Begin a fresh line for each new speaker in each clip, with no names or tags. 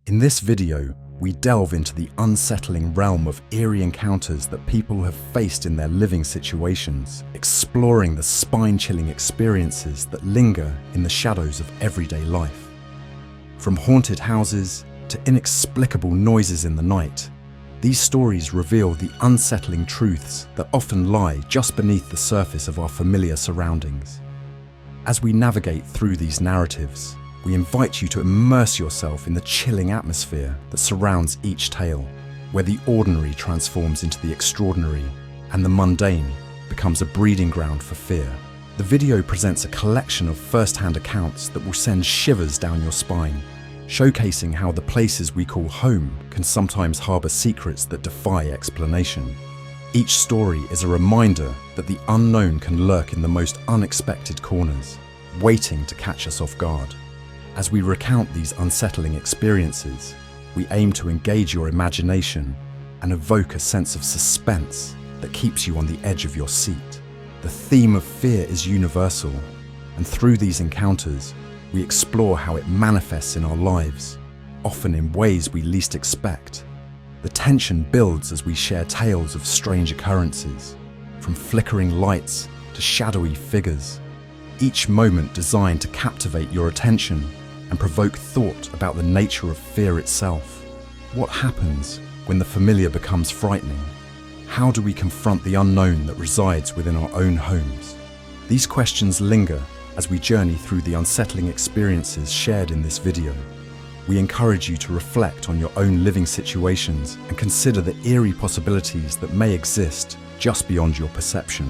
In this video, we delve into the unsettling realm of eerie encounters that people have faced in their living situations, exploring the spine-chilling experiences that linger in the shadows of everyday life. From haunted houses to inexplicable noises in the night, these stories reveal the unsettling truths that often lie just beneath the surface of our familiar surroundings. As we navigate through these narratives, we invite you to immerse yourself in the chilling atmosphere that surrounds each tale, where the ordinary transforms into the extraordinary and the mundane becomes a breeding ground for fear. The video presents a collection of first-hand accounts that will send shivers down your spine, showcasing how the places we call home can sometimes harbour secrets that defy explanation. Each story is a reminder that the unknown can lurk in the most unexpected corners, waiting to catch us off guard. As we recount these unsettling experiences, we aim to engage your imagination and evoke a sense of suspense that keeps you on the edge of your seat. The theme of fear is universal, and through these encounters, we explore how it manifests in our lives, often in ways we least expect. The tension builds as we share tales of strange occurrences, from flickering lights to shadowy figures, each moment designed to captivate your attention and provoke thought about the nature of fear itself. What happens when the familiar becomes frightening? How do we confront the unknown that resides within our own homes? These questions linger as we journey through the unsettling experiences shared in this video. We encourage you to reflect on your own living situations and consider the eerie possibilities that may exist just beyond your perception.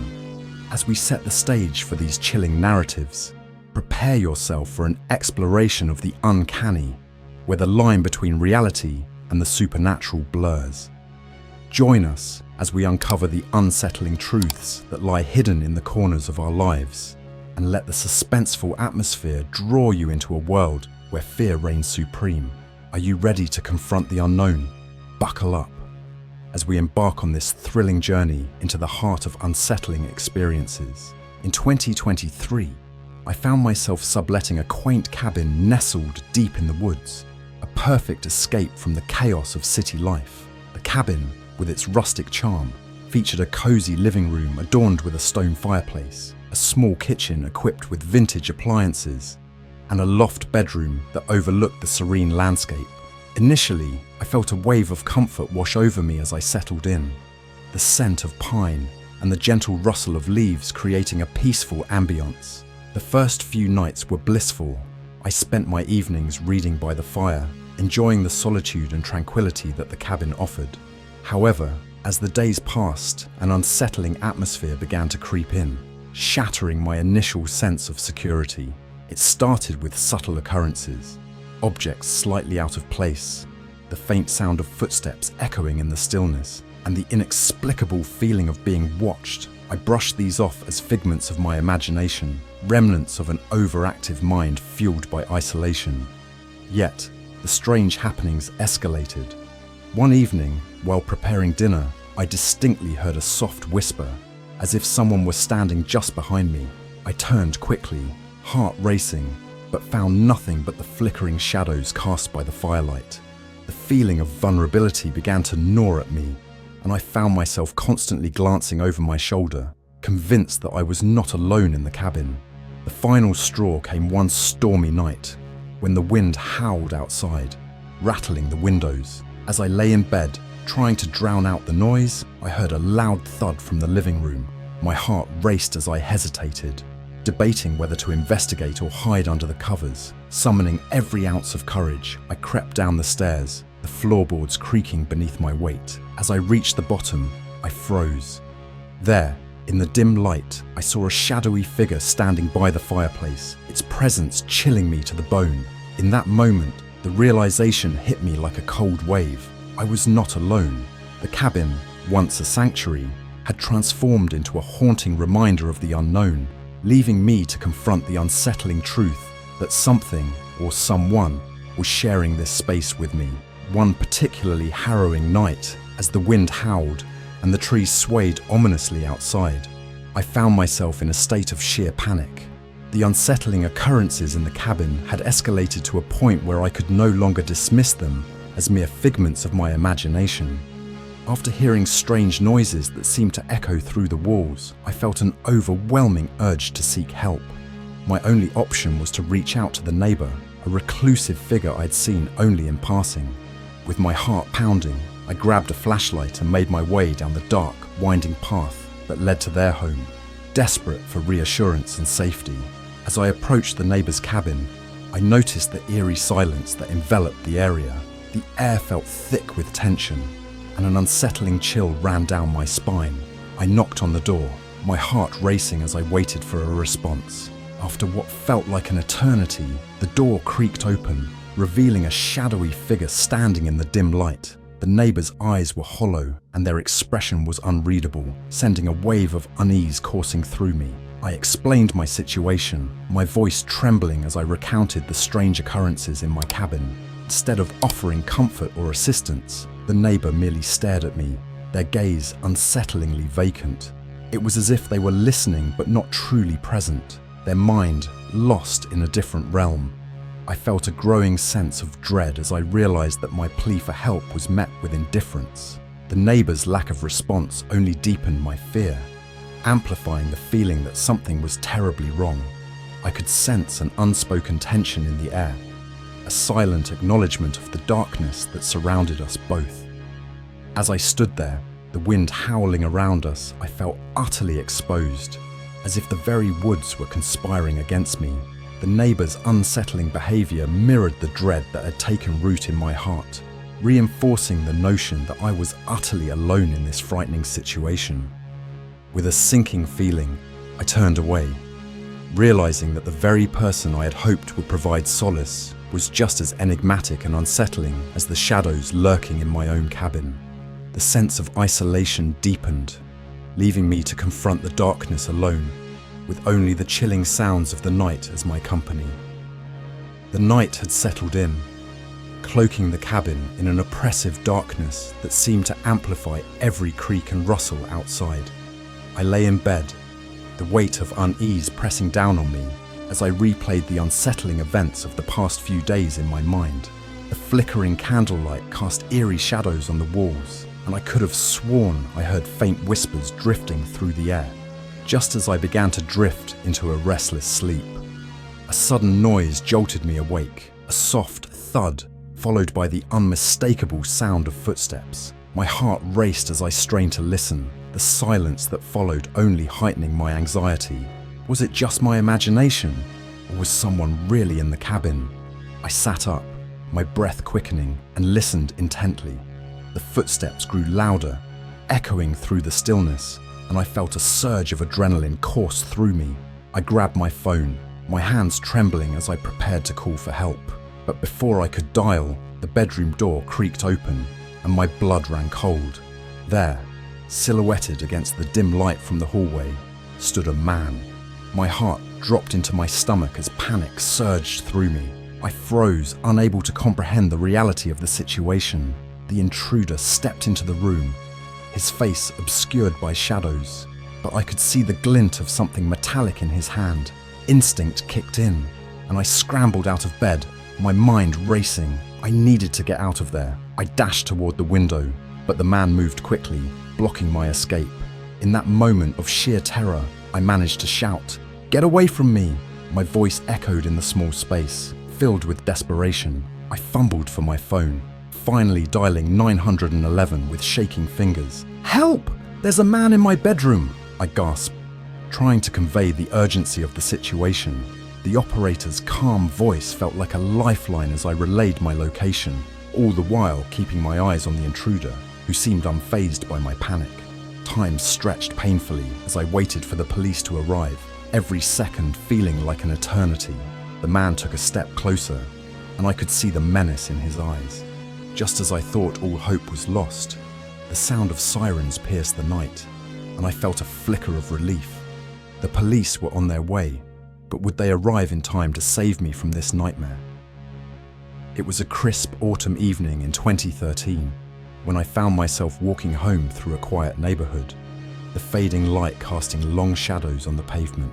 As we set the stage for these chilling narratives, prepare yourself for an exploration of the uncanny, where the line between reality and the supernatural blurs. Join us as we uncover the unsettling truths that lie hidden in the corners of our lives, and let the suspenseful atmosphere draw you into a world where fear reigns supreme. Are you ready to confront the unknown? Buckle up as we embark on this thrilling journey into the heart of unsettling experiences. In 2023, I found myself subletting a quaint cabin nestled deep in the woods, a perfect escape from the chaos of city life. The cabin, with its rustic charm, featured a cozy living room adorned with a stone fireplace, a small kitchen equipped with vintage appliances, and a loft bedroom that overlooked the serene landscape. Initially, I felt a wave of comfort wash over me as I settled in, the scent of pine and the gentle rustle of leaves creating a peaceful ambience. The first few nights were blissful. I spent my evenings reading by the fire, enjoying the solitude and tranquility that the cabin offered. However, as the days passed, an unsettling atmosphere began to creep in, shattering my initial sense of security. It started with subtle occurrences, objects slightly out of place, the faint sound of footsteps echoing in the stillness, and the inexplicable feeling of being watched. I brushed these off as figments of my imagination, remnants of an overactive mind fueled by isolation. Yet, the strange happenings escalated. One evening, while preparing dinner, I distinctly heard a soft whisper, as if someone were standing just behind me. I turned quickly, heart racing, but found nothing but the flickering shadows cast by the firelight. The feeling of vulnerability began to gnaw at me, and I found myself constantly glancing over my shoulder, convinced that I was not alone in the cabin. The final straw came one stormy night, when the wind howled outside, rattling the windows. As I lay in bed, trying to drown out the noise, I heard a loud thud from the living room. My heart raced as I hesitated, debating whether to investigate or hide under the covers. Summoning every ounce of courage, I crept down the stairs, the floorboards creaking beneath my weight. As I reached the bottom, I froze. There, in the dim light, I saw a shadowy figure standing by the fireplace, its presence chilling me to the bone. In that moment, the realization hit me like a cold wave. I was not alone. The cabin, once a sanctuary, had transformed into a haunting reminder of the unknown, leaving me to confront the unsettling truth that something or someone was sharing this space with me. One particularly harrowing night, as the wind howled and the trees swayed ominously outside, I found myself in a state of sheer panic. The unsettling occurrences in the cabin had escalated to a point where I could no longer dismiss them as mere figments of my imagination. After hearing strange noises that seemed to echo through the walls, I felt an overwhelming urge to seek help. My only option was to reach out to the neighbour, a reclusive figure I'd seen only in passing. With my heart pounding, I grabbed a flashlight and made my way down the dark, winding path that led to their home, desperate for reassurance and safety. As I approached the neighbour's cabin, I noticed the eerie silence that enveloped the area. The air felt thick with tension, and an unsettling chill ran down my spine. I knocked on the door, my heart racing as I waited for a response. After what felt like an eternity, the door creaked open, revealing a shadowy figure standing in the dim light. The neighbour's eyes were hollow, and their expression was unreadable, sending a wave of unease coursing through me. I explained my situation, my voice trembling as I recounted the strange occurrences in my cabin. Instead of offering comfort or assistance, the neighbour merely stared at me, their gaze unsettlingly vacant. It was as if they were listening but not truly present, their mind lost in a different realm. I felt a growing sense of dread as I realised that my plea for help was met with indifference. The neighbour's lack of response only deepened my fear, amplifying the feeling that something was terribly wrong. I could sense an unspoken tension in the air, a silent acknowledgement of the darkness that surrounded us both. As I stood there, the wind howling around us, I felt utterly exposed, as if the very woods were conspiring against me. The neighbour's unsettling behaviour mirrored the dread that had taken root in my heart, reinforcing the notion that I was utterly alone in this frightening situation. With a sinking feeling, I turned away, realising that the very person I had hoped would provide solace was just as enigmatic and unsettling as the shadows lurking in my own cabin. The sense of isolation deepened, leaving me to confront the darkness alone, with only the chilling sounds of the night as my company. The night had settled in, cloaking the cabin in an oppressive darkness that seemed to amplify every creak and rustle outside. I lay in bed, the weight of unease pressing down on me as I replayed the unsettling events of the past few days in my mind. The flickering candlelight cast eerie shadows on the walls, and I could have sworn I heard faint whispers drifting through the air. Just as I began to drift into a restless sleep, a sudden noise jolted me awake, a soft thud, followed by the unmistakable sound of footsteps. My heart raced as I strained to listen, the silence that followed only heightening my anxiety. Was it just my imagination, or was someone really in the cabin? I sat up, my breath quickening, and listened intently. The footsteps grew louder, echoing through the stillness, and I felt a surge of adrenaline course through me. I grabbed my phone, my hands trembling as I prepared to call for help. But before I could dial, the bedroom door creaked open, and my blood ran cold. There, silhouetted against the dim light from the hallway, stood a man. My heart dropped into my stomach as panic surged through me. I froze, unable to comprehend the reality of the situation. The intruder stepped into the room, his face obscured by shadows, but I could see the glint of something metallic in his hand. Instinct kicked in, and I scrambled out of bed, my mind racing. I needed to get out of there. I dashed toward the window, but the man moved quickly, blocking my escape. In that moment of sheer terror, I managed to shout, "Get away from me!" My voice echoed in the small space, filled with desperation. I fumbled for my phone, finally dialing 911 with shaking fingers. "Help! There's a man in my bedroom!" I gasped, trying to convey the urgency of the situation. The operator's calm voice felt like a lifeline as I relayed my location, all the while keeping my eyes on the intruder, who seemed unfazed by my panic. Time stretched painfully as I waited for the police to arrive, every second feeling like an eternity. The man took a step closer, and I could see the menace in his eyes. Just as I thought all hope was lost, the sound of sirens pierced the night, and I felt a flicker of relief. The police were on their way, but would they arrive in time to save me from this nightmare? It was a crisp autumn evening in 2013, when I found myself walking home through a quiet neighbourhood, the fading light casting long shadows on the pavement.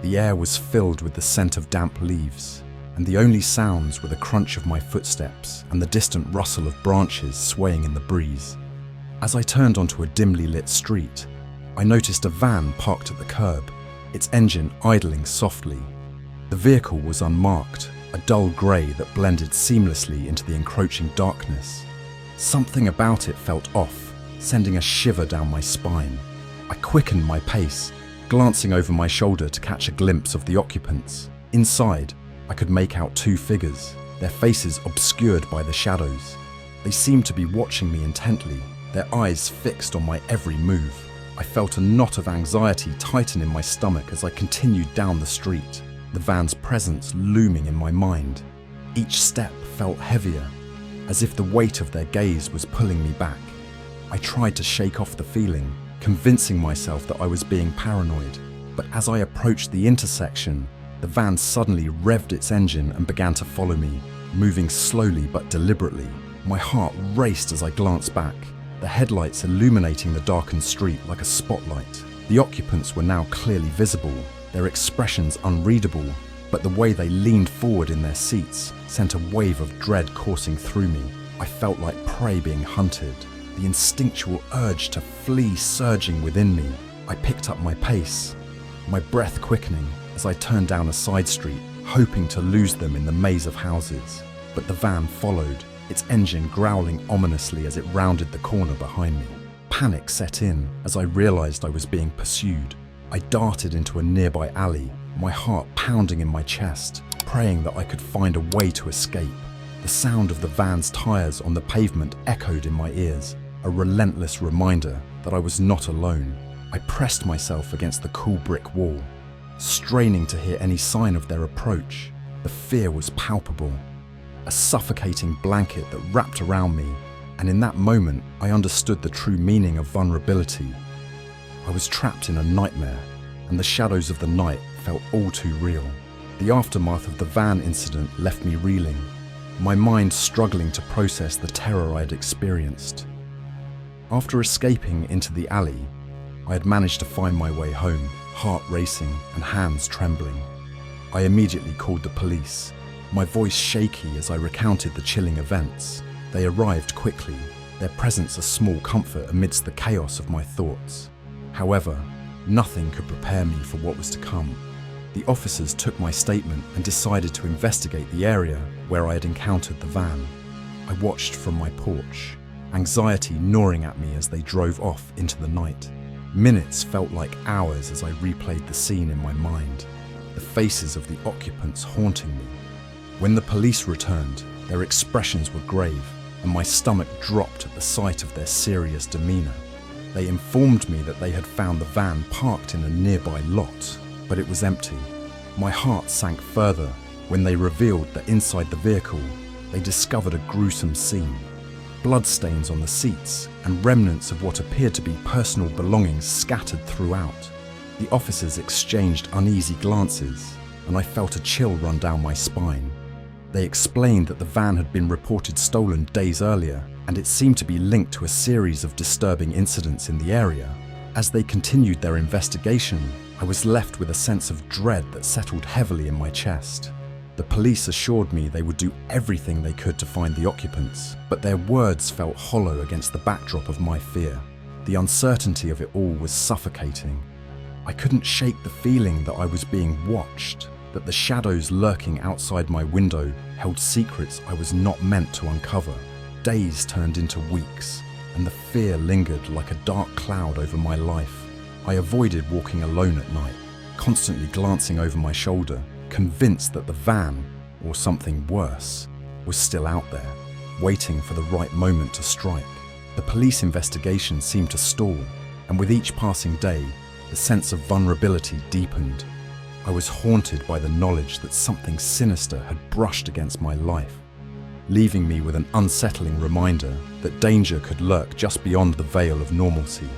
The air was filled with the scent of damp leaves, and the only sounds were the crunch of my footsteps and the distant rustle of branches swaying in the breeze. As I turned onto a dimly lit street, I noticed a van parked at the curb, its engine idling softly. The vehicle was unmarked, a dull grey that blended seamlessly into the encroaching darkness. Something about it felt off, sending a shiver down my spine. I quickened my pace, glancing over my shoulder to catch a glimpse of the occupants. Inside, I could make out two figures, their faces obscured by the shadows. They seemed to be watching me intently, their eyes fixed on my every move. I felt a knot of anxiety tighten in my stomach as I continued down the street, the van's presence looming in my mind. Each step felt heavier, as if the weight of their gaze was pulling me back. I tried to shake off the feeling, convincing myself that I was being paranoid. But as I approached the intersection, the van suddenly revved its engine and began to follow me, moving slowly but deliberately. My heart raced as I glanced back, the headlights illuminating the darkened street like a spotlight. The occupants were now clearly visible, their expressions unreadable, but the way they leaned forward in their seats sent a wave of dread coursing through me. I felt like prey being hunted, the instinctual urge to flee surging within me. I picked up my pace, my breath quickening as I turned down a side street, hoping to lose them in the maze of houses. But the van followed, its engine growling ominously as it rounded the corner behind me. Panic set in as I realized I was being pursued. I darted into a nearby alley, my heart pounding in my chest, praying that I could find a way to escape. The sound of the van's tires on the pavement echoed in my ears, a relentless reminder that I was not alone. I pressed myself against the cool brick wall, straining to hear any sign of their approach. The fear was palpable, a suffocating blanket that wrapped around me, and in that moment I understood the true meaning of vulnerability. I was trapped in a nightmare, and the shadows of the night felt all too real. The aftermath of the van incident left me reeling, my mind struggling to process the terror I had experienced. After escaping into the alley, I had managed to find my way home, heart racing and hands trembling. I immediately called the police, my voice shaky as I recounted the chilling events. They arrived quickly, their presence a small comfort amidst the chaos of my thoughts. However, nothing could prepare me for what was to come. The officers took my statement and decided to investigate the area where I had encountered the van. I watched from my porch, anxiety gnawing at me as they drove off into the night. Minutes felt like hours as I replayed the scene in my mind, the faces of the occupants haunting me. When the police returned, their expressions were grave, and my stomach dropped at the sight of their serious demeanor. They informed me that they had found the van parked in a nearby lot, but it was empty. My heart sank further when they revealed that inside the vehicle, they discovered a gruesome scene. Bloodstains on the seats and remnants of what appeared to be personal belongings scattered throughout. The officers exchanged uneasy glances, and I felt a chill run down my spine. They explained that the van had been reported stolen days earlier, and it seemed to be linked to a series of disturbing incidents in the area. As they continued their investigation, I was left with a sense of dread that settled heavily in my chest. The police assured me they would do everything they could to find the occupants, but their words felt hollow against the backdrop of my fear. The uncertainty of it all was suffocating. I couldn't shake the feeling that I was being watched, that the shadows lurking outside my window held secrets I was not meant to uncover. Days turned into weeks, and the fear lingered like a dark cloud over my life. I avoided walking alone at night, constantly glancing over my shoulder, convinced that the van, or something worse, was still out there, waiting for the right moment to strike. The police investigation seemed to stall, and with each passing day, the sense of vulnerability deepened. I was haunted by the knowledge that something sinister had brushed against my life, leaving me with an unsettling reminder that danger could lurk just beyond the veil of normalcy.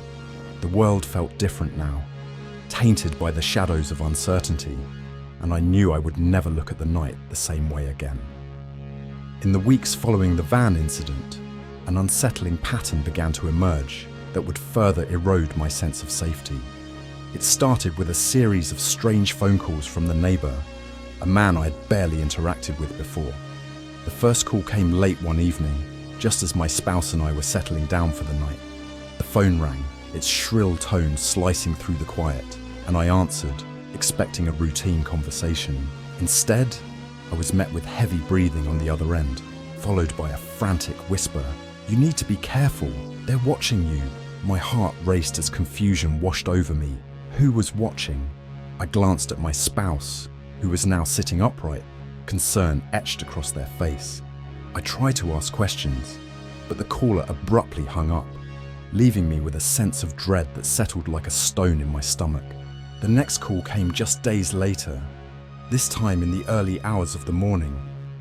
The world felt different now, tainted by the shadows of uncertainty, and I knew I would never look at the night the same way again. In the weeks following the van incident, an unsettling pattern began to emerge that would further erode my sense of safety. It started with a series of strange phone calls from the neighbour, a man I had barely interacted with before. The first call came late one evening, just as my spouse and I were settling down for the night. The phone rang, its shrill tone slicing through the quiet, and I answered, expecting a routine conversation. Instead, I was met with heavy breathing on the other end, followed by a frantic whisper. "You need to be careful, they're watching you." My heart raced as confusion washed over me. Who was watching? I glanced at my spouse, who was now sitting upright, concern etched across their face. I tried to ask questions, but the caller abruptly hung up, leaving me with a sense of dread that settled like a stone in my stomach. The next call came just days later. This time in the early hours of the morning,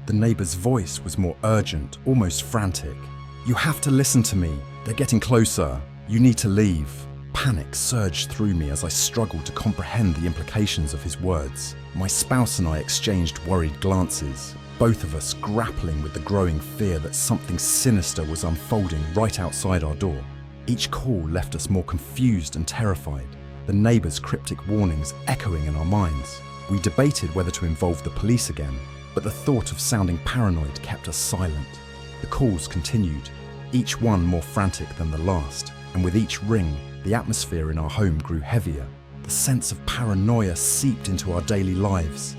the neighbour's voice was more urgent, almost frantic. "You have to listen to me. They're getting closer. You need to leave." Panic surged through me as I struggled to comprehend the implications of his words. My spouse and I exchanged worried glances, both of us grappling with the growing fear that something sinister was unfolding right outside our door. Each call left us more confused and terrified, the neighbour's cryptic warnings echoing in our minds. We debated whether to involve the police again, but the thought of sounding paranoid kept us silent. The calls continued, each one more frantic than the last, and with each ring, the atmosphere in our home grew heavier. The sense of paranoia seeped into our daily lives,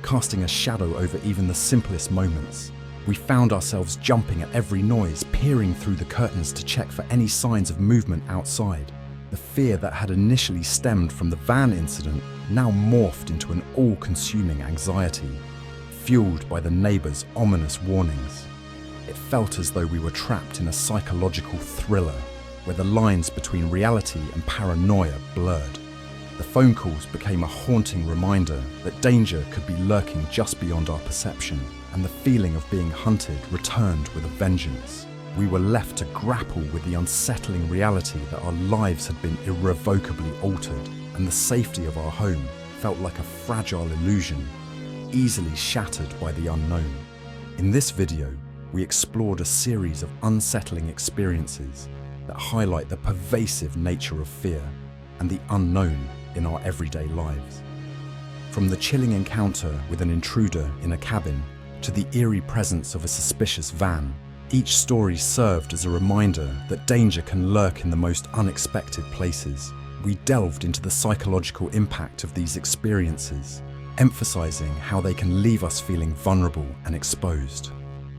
casting a shadow over even the simplest moments. We found ourselves jumping at every noise, peering through the curtains to check for any signs of movement outside. The fear that had initially stemmed from the van incident now morphed into an all-consuming anxiety, fueled by the neighbour's ominous warnings. It felt as though we were trapped in a psychological thriller, where the lines between reality and paranoia blurred. The phone calls became a haunting reminder that danger could be lurking just beyond our perception, and the feeling of being hunted returned with a vengeance. We were left to grapple with the unsettling reality that our lives had been irrevocably altered, and the safety of our home felt like a fragile illusion, easily shattered by the unknown. In this video, we explored a series of unsettling experiences that highlight the pervasive nature of fear and the unknown in our everyday lives. From the chilling encounter with an intruder in a cabin to the eerie presence of a suspicious van, each story served as a reminder that danger can lurk in the most unexpected places. We delved into the psychological impact of these experiences, emphasizing how they can leave us feeling vulnerable and exposed.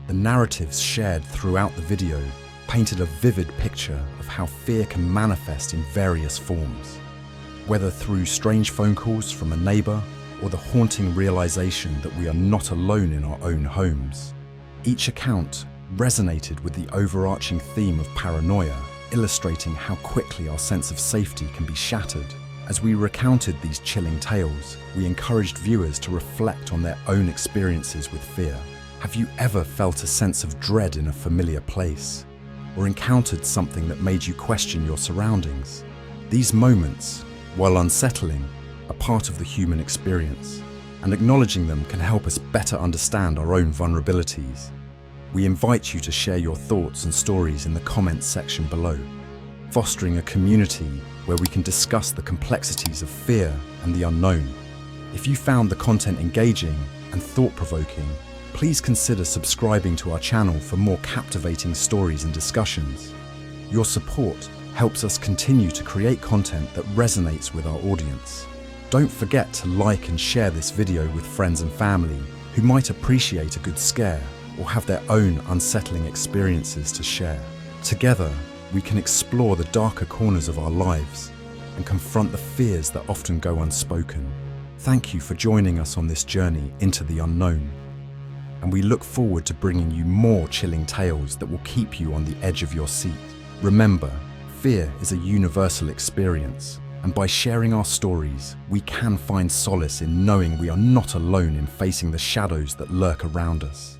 The narratives shared throughout the video painted a vivid picture of how fear can manifest in various forms, whether through strange phone calls from a neighbour or the haunting realization that we are not alone in our own homes. Each account resonated with the overarching theme of paranoia, illustrating how quickly our sense of safety can be shattered. As we recounted these chilling tales, we encouraged viewers to reflect on their own experiences with fear. Have you ever felt a sense of dread in a familiar place, or encountered something that made you question your surroundings? These moments, while unsettling, are part of the human experience, and acknowledging them can help us better understand our own vulnerabilities. We invite you to share your thoughts and stories in the comments section below, fostering a community where we can discuss the complexities of fear and the unknown. If you found the content engaging and thought-provoking, please consider subscribing to our channel for more captivating stories and discussions. Your support helps us continue to create content that resonates with our audience. Don't forget to like and share this video with friends and family who might appreciate a good scare or have their own unsettling experiences to share. Together, we can explore the darker corners of our lives and confront the fears that often go unspoken. Thank you for joining us on this journey into the unknown, and we look forward to bringing you more chilling tales that will keep you on the edge of your seat. Remember, fear is a universal experience, and by sharing our stories, we can find solace in knowing we are not alone in facing the shadows that lurk around us.